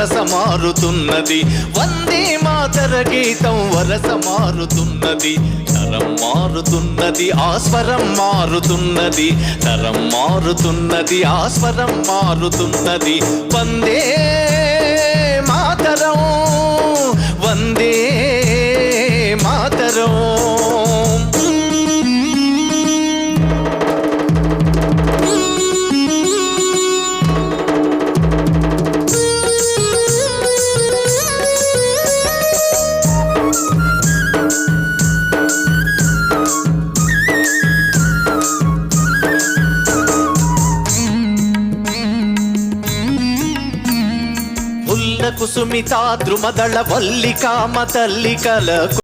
వరస మారుతున్నది. వందే మాతర గీతం వరస మారుతున్నది. తరం మారుతున్నది, ఆస్వరం మారుతున్నది. తరం మారుతున్నది, ఆస్వరం మారుతున్నది. వందే మాతరం, వందే మాతరం. కుసుమితా ద్రుమదళ వల్లికామ తల్లికల